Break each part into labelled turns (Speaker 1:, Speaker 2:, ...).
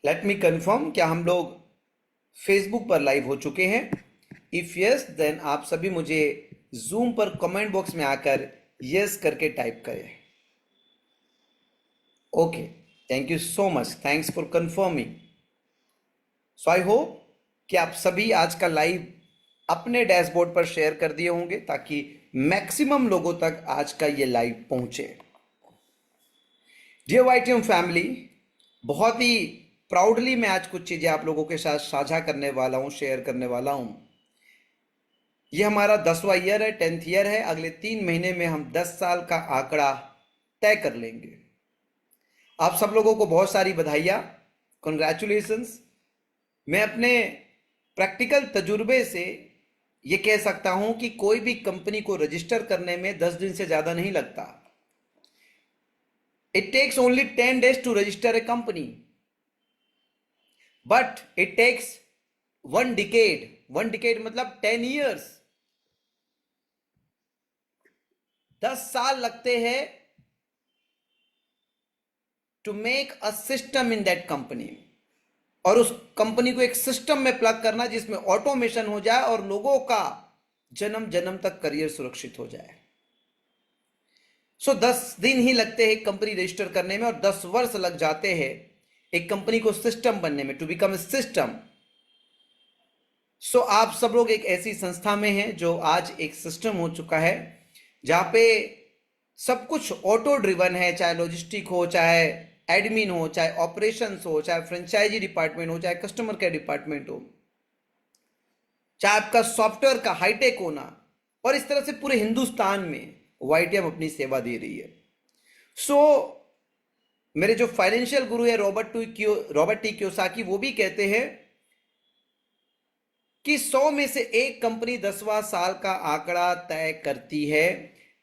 Speaker 1: Let me confirm, क्या हम लोग फेसबुक पर लाइव हो चुके हैं? इफ यस, देन आप सभी मुझे जूम पर कमेंट बॉक्स में आकर यस करके टाइप करें। Okay, thank you so much, thanks for confirming. So I hope कि आप सभी आज का लाइव अपने डैशबोर्ड पर शेयर कर दिए होंगे ताकि मैक्सिमम लोगों तक आज का ये लाइव पहुंचे। डियर वाईटीएम फैमिली, बहुत ही प्राउडली मैं आज कुछ चीज़ें आप लोगों के साथ साझा करने वाला हूँ, शेयर करने वाला हूँ। ये हमारा 10वां ईयर है, 10th ईयर है। अगले 3 महीने में हम 10 साल का आंकड़ा तय कर लेंगे। आप सब लोगों को बहुत सारी बधाइयाँ, कंग्रेचुलेशंस। मैं अपने प्रैक्टिकल तजुर्बे से ये कह सकता हूँ कि कोई भी कंपनी को रजिस्टर करने में 10 दिन से ज़्यादा नहीं लगता। It takes only 10 days to register a company, but it takes 1 decade। 1 decade मतलब 10 years। 10 साल लगते हैं to make a system in that company, और उस कंपनी को एक सिस्टम में प्लग करना जिसमें ऑटोमेशन हो जाए और लोगों का जन्म जन्म तक करियर सुरक्षित हो जाए। सो 10 दिन ही लगते हैं एक कंपनी रजिस्टर करने में, और 10 वर्ष लग जाते हैं एक कंपनी को सिस्टम बनने में, टू बिकम ए सिस्टम। सो आप सब लोग एक ऐसी संस्था में हैं जो आज एक सिस्टम हो चुका है, जहां पे सब कुछ ऑटो ड्रिवन है। चाहे लॉजिस्टिक हो, चाहे एडमिन हो, चाहे ऑपरेशंस हो, चाहे फ्रेंचाइजी डिपार्टमेंट हो, चाहे कस्टमर केयर डिपार्टमेंट हो, चाहे आपका सॉफ्टवेयर का हाईटेक होना, और इस तरह से पूरे हिंदुस्तान में वाईटीएम अपनी सेवा दे रही है। सो मेरे जो फाइनेंशियल गुरु है रॉबर्ट टी कियोसाकी, वो भी कहते हैं कि 100 में से एक कंपनी 10वां साल का आंकड़ा तय करती है।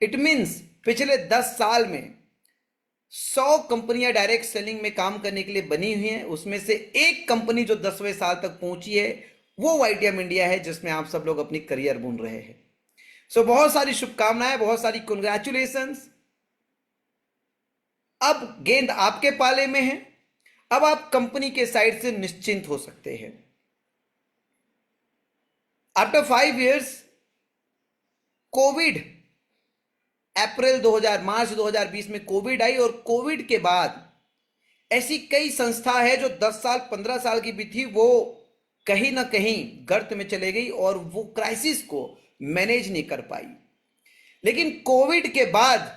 Speaker 1: इट मीन्स पिछले 10 साल में 100 कंपनियां डायरेक्ट सेलिंग में काम करने के लिए बनी हुई हैं, उसमें से एक कंपनी जो 10वें साल तक पहुंची है वो वाईटीएम इंडिया है, जिसमें आप सब लोग अपनी करियर बुन रहे हैं। सो बहुत सारी शुभकामनाएं, बहुत सारी कंग्रेचुलेशंस। अब गेंद आपके पाले में है। अब आप कंपनी के साइड से निश्चिंत हो सकते हैं। आफ्टर 5 years, कोविड मार्च 2020 में कोविड आई, और कोविड के बाद ऐसी कई संस्था है जो 10 साल 15 साल की भी थी, वो कहीं ना कहीं गर्त में चले गई और वो क्राइसिस को मैनेज नहीं कर पाई। लेकिन कोविड के बाद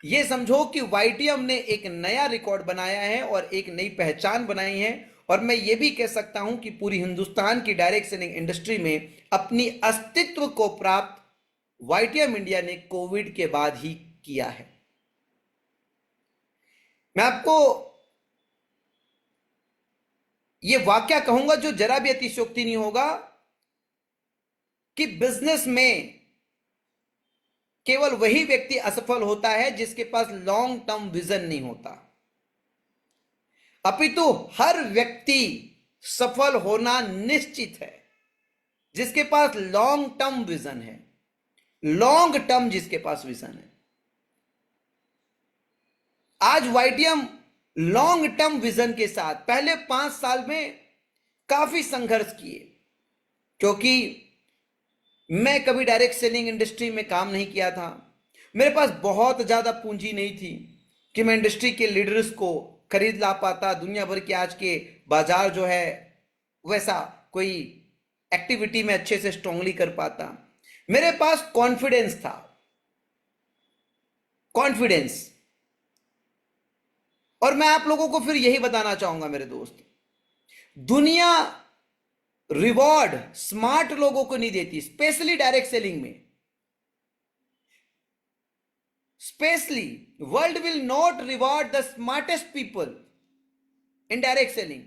Speaker 1: ये समझो कि वाईटीएम ने एक नया रिकॉर्ड बनाया है और एक नई पहचान बनाई है, और मैं ये भी कह सकता हूं कि पूरी हिंदुस्तान की डायरेक्ट सेलिंग इंडस्ट्री में अपनी अस्तित्व को प्राप्त वाईटीएम इंडिया ने कोविड के बाद ही किया है। मैं आपको ये वाक्य कहूंगा जो जरा भी अतिशयोक्ति नहीं होगा, कि बिजनेस में केवल वही व्यक्ति असफल होता है जिसके पास लॉन्ग टर्म विजन नहीं होता, अपितु हर व्यक्ति सफल होना निश्चित है जिसके पास लॉन्ग टर्म विजन है। लॉन्ग टर्म जिसके पास विजन है। आज वाईटीएम लॉन्ग टर्म विजन के साथ पहले 5 साल में काफी संघर्ष किए, क्योंकि मैं कभी डायरेक्ट सेलिंग इंडस्ट्री में काम नहीं किया था। मेरे पास बहुत ज्यादा पूंजी नहीं थी कि मैं इंडस्ट्री के लीडर्स को खरीद ला पाता। दुनिया भर के आज के बाजार जो है वैसा कोई एक्टिविटी में अच्छे से स्ट्रांगली कर पाता। मेरे पास कॉन्फिडेंस था, कॉन्फिडेंस। और मैं आप लोगों को फिर यही बताना चाहूंगा मेरे दोस्त, दुनिया रिवॉर्ड स्मार्ट लोगों को नहीं देती, स्पेशली डायरेक्ट सेलिंग में। Specially world will not reward the smartest people in direct selling.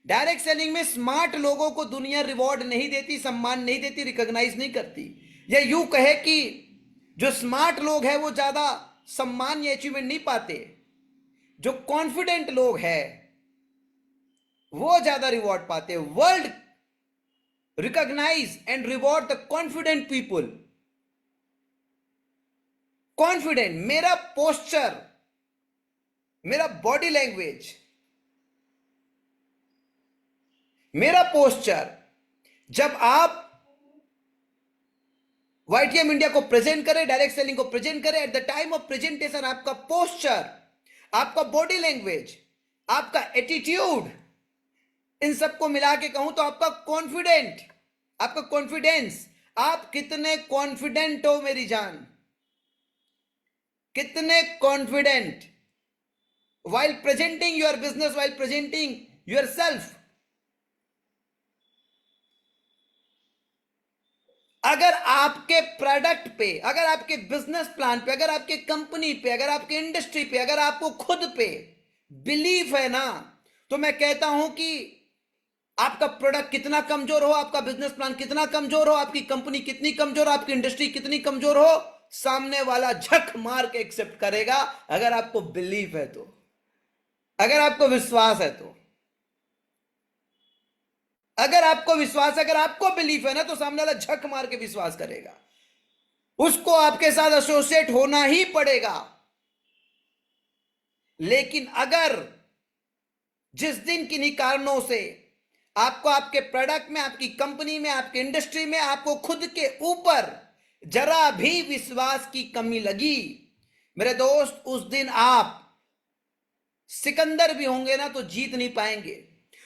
Speaker 1: Direct selling में स्मार्ट लोगों को दुनिया रिवॉर्ड नहीं देती, सम्मान नहीं देती, रिकॉग्नाइज नहीं करती। या यूं कहे कि जो स्मार्ट लोग हैं वो ज्यादा सम्मान या अचीवमेंट नहीं पाते, जो कॉन्फिडेंट लोग हैं वो ज्यादा रिवॉर्ड पाते। World recognise and reward the confident people. Confident, मेरा पोस्चर, मेरा बॉडी लैंग्वेज, मेरा पोस्चर जब आप वाईटीएम इंडिया को प्रेजेंट करें, डायरेक्ट सेलिंग को प्रेजेंट करें, at the time of presentation आपका पोस्चर, आपका बॉडी लैंग्वेज, आपका एटीट्यूड, इन सबको मिला के कहूं तो आपका कॉन्फिडेंट, आपका कॉन्फिडेंस, आप कितने कॉन्फिडेंट हो मेरी जान, कितने confident while presenting your business, while presenting yourself. अगर आपके प्रोडक्ट पे, अगर आपके बिजनेस प्लान पे, अगर आपके कंपनी पे, अगर आपके इंडस्ट्री पे, अगर आपको खुद पे बिलीफ है ना, तो मैं कहता हूं कि आपका प्रोडक्ट कितना कमजोर हो, आपका बिजनेस प्लान कितना कमजोर हो, आपकी कंपनी कितनी कमजोर हो, आपकी इंडस्ट्री कितनी कमजोर हो, सामने वाला झक मार के एक्सेप्ट करेगा, अगर आपको बिलीफ है तो, अगर आपको विश्वास है तो। अगर आपको विश्वास, अगर आपको बिलीफ है ना, तो सामने वाला झक मार के विश्वास करेगा, उसको आपके साथ एसोसिएट होना ही पड़ेगा। लेकिन अगर जिस दिन किन्हीं कारणों से आपको आपके प्रोडक्ट में, आपकी कंपनी में, आपकी इंडस्ट्री में, आपको खुद के ऊपर जरा भी विश्वास की कमी लगी, मेरे दोस्त, उस दिन आप सिकंदर भी होंगे ना तो जीत नहीं पाएंगे।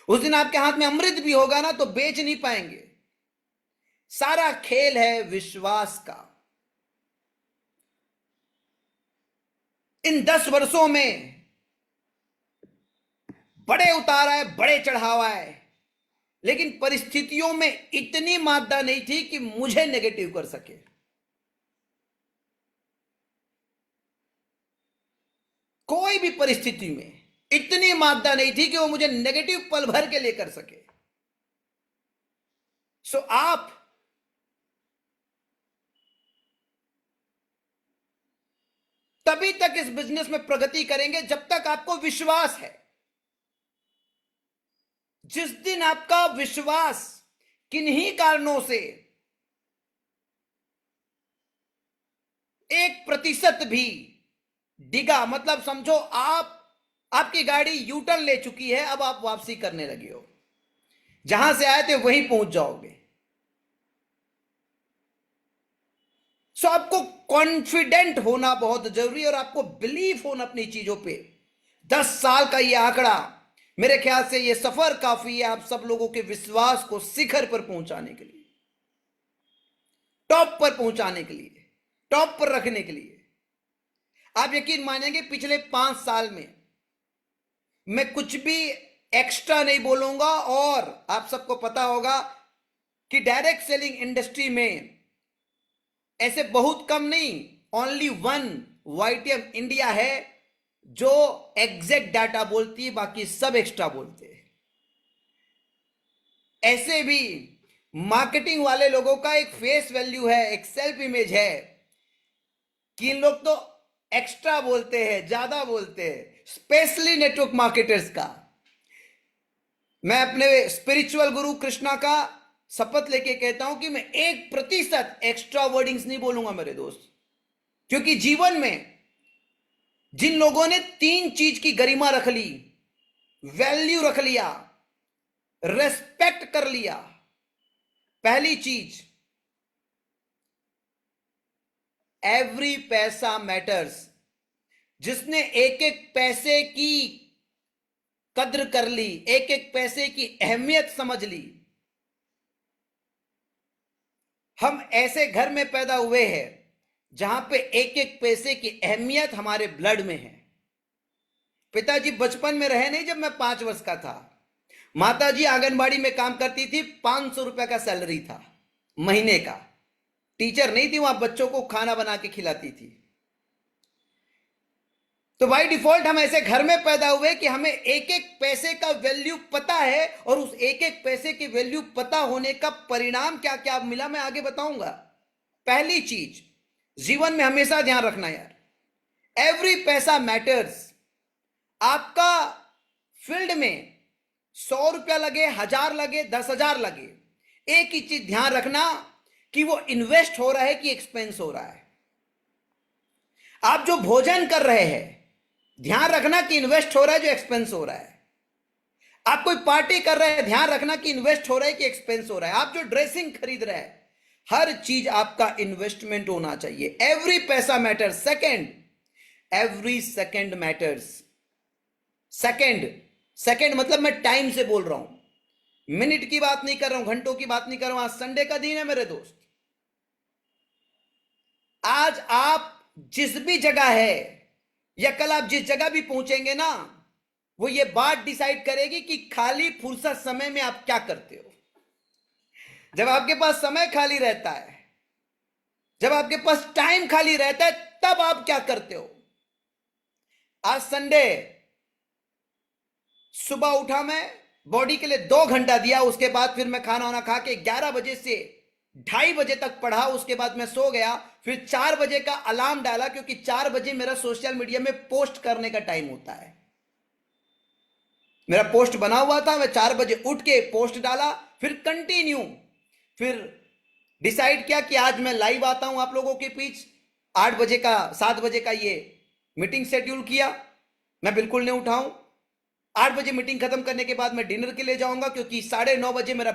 Speaker 1: उस दिन आपके हाथ में अमृत भी होगा ना तो बेच नहीं पाएंगे। सारा खेल है विश्वास का। इन 10 वर्षों में बड़े उतार आए, बड़े चढ़ाव आए, लेकिन परिस्थितियों में इतनी मादा नहीं थी कि मुझे नेगेटिव कर सके। कोई भी परिस्थिति में इतनी मादा नहीं थी कि वो मुझे नेगेटिव पल भर के लिए कर सके। सो आप तभी तक इस बिजनेस में प्रगति करेंगे जब तक आपको विश्वास है। जिस दिन आपका विश्वास किन्हीं कारणों से 1% भी डिगा, मतलब समझो आपकी गाड़ी यूटर्न ले चुकी है, अब आप वापसी करने लगे हो, जहां से आए थे वहीं पहुंच जाओगे। सो आपको कॉन्फिडेंट होना बहुत जरूरी है और आपको बिलीव होना अपनी चीजों पे। 10 साल का ये आंकड़ा, मेरे ख्याल से ये सफर काफी है आप सब लोगों के विश्वास को शिखर पर पहुंचाने के लिए, टॉप पर पहुंचाने के लिए, टॉप पर रखने के लिए। आप यकीन मानेंगे, पिछले 5 साल में मैं कुछ भी एक्स्ट्रा नहीं बोलूंगा, और आप सबको पता होगा कि डायरेक्ट सेलिंग इंडस्ट्री में ऐसे बहुत कम नहीं, ओनली 1 वाईटीएम इंडिया है जो एग्जैक्ट डाटा बोलती है, बाकी सब एक्स्ट्रा बोलते हैं। ऐसे भी मार्केटिंग वाले लोगों का एक फेस वैल्यू है, एक सेल्फ इमेज है कि इन लोग तो एक्स्ट्रा बोलते हैं, ज्यादा बोलते हैं, स्पेशली नेटवर्क मार्केटर्स का। मैं अपने स्पिरिचुअल गुरु कृष्णा का शपथ लेके कहता हूं कि मैं 1% एक्स्ट्रा वर्डिंग्स नहीं बोलूंगा मेरे दोस्त, क्योंकि जीवन में जिन लोगों ने 3 चीज की गरिमा रख ली, वैल्यू रख लिया, रेस्पेक्ट कर लिया। पहली चीज, एवरी पैसा मैटर्स। जिसने एक एक पैसे की कद्र कर ली, एक एक पैसे की अहमियत समझ ली। हम ऐसे घर में पैदा हुए हैं जहां पे एक एक पैसे की अहमियत हमारे ब्लड में है। पिताजी बचपन में रहे नहीं जब मैं 5 वर्ष का था। माताजी आंगनबाड़ी में काम करती थी, 500 रुपए का सैलरी था महीने का। टीचर नहीं थी, वहां बच्चों को खाना बना के खिलाती थी। तो बाय डिफॉल्ट हम ऐसे घर में पैदा हुए कि हमें एक एक पैसे का वैल्यू पता है, और उस एक एक पैसे की वैल्यू पता होने का परिणाम क्या क्या मिला मैं आगे बताऊंगा। पहली चीज जीवन में हमेशा ध्यान रखना यार, एवरी पैसा मैटर्स। आपका फील्ड में 100 रुपया लगे, 1000 लगे, 10,000 लगे, एक ही चीज ध्यान रखना कि वो इन्वेस्ट हो रहा है कि एक्सपेंस हो रहा है। आप जो भोजन कर रहे हैं, ध्यान रखना कि इन्वेस्ट हो रहा है जो एक्सपेंस हो रहा है। आप कोई पार्टी कर रहे हैं, ध्यान रखना कि इन्वेस्ट हो रहा है कि एक्सपेंस हो रहा है। आप जो ड्रेसिंग खरीद रहे हैं, हर चीज आपका इन्वेस्टमेंट होना चाहिए। एवरी पैसा matters. Second, every second matters. Second, second मतलब मैं टाइम से बोल रहा हूं, मिनट की बात नहीं कर रहा हूं, घंटों की बात नहीं कर रहा हूं। आज संडे का दिन है मेरे दोस्त। आज आप जिस भी जगह है या कल आप जिस जगह भी पहुंचेंगे ना, वो ये बात डिसाइड करेगी कि खाली फुर्सत समय में आप क्या करते हो। जब आपके पास समय खाली रहता है, जब आपके पास टाइम खाली रहता है, तब आप क्या करते हो। आज संडे, सुबह उठा मैं, बॉडी के लिए 2 घंटा दिया, उसके बाद फिर मैं खाना वाना खा के 11 बजे से 2:30 बजे तक पढ़ा, उसके बाद मैं सो गया। फिर 4 बजे का अलार्म डाला, क्योंकि 4 बजे मेरा सोशल मीडिया में पोस्ट करने का टाइम होता है। मेरा पोस्ट बना हुआ था, मैं 4 बजे उठ के पोस्ट डाला, फिर कंटिन्यू, फिर डिसाइड किया कि आज मैं लाइव आता हूं आप लोगों के बीच। 8 बजे का, 7 बजे का ये मीटिंग शेड्यूल किया। मैं बिल्कुल नहीं उठाऊं। 8 बजे मीटिंग खत्म करने के बाद मैं डिनर के लिए जाऊंगा, क्योंकि 9:30 बजे मेरा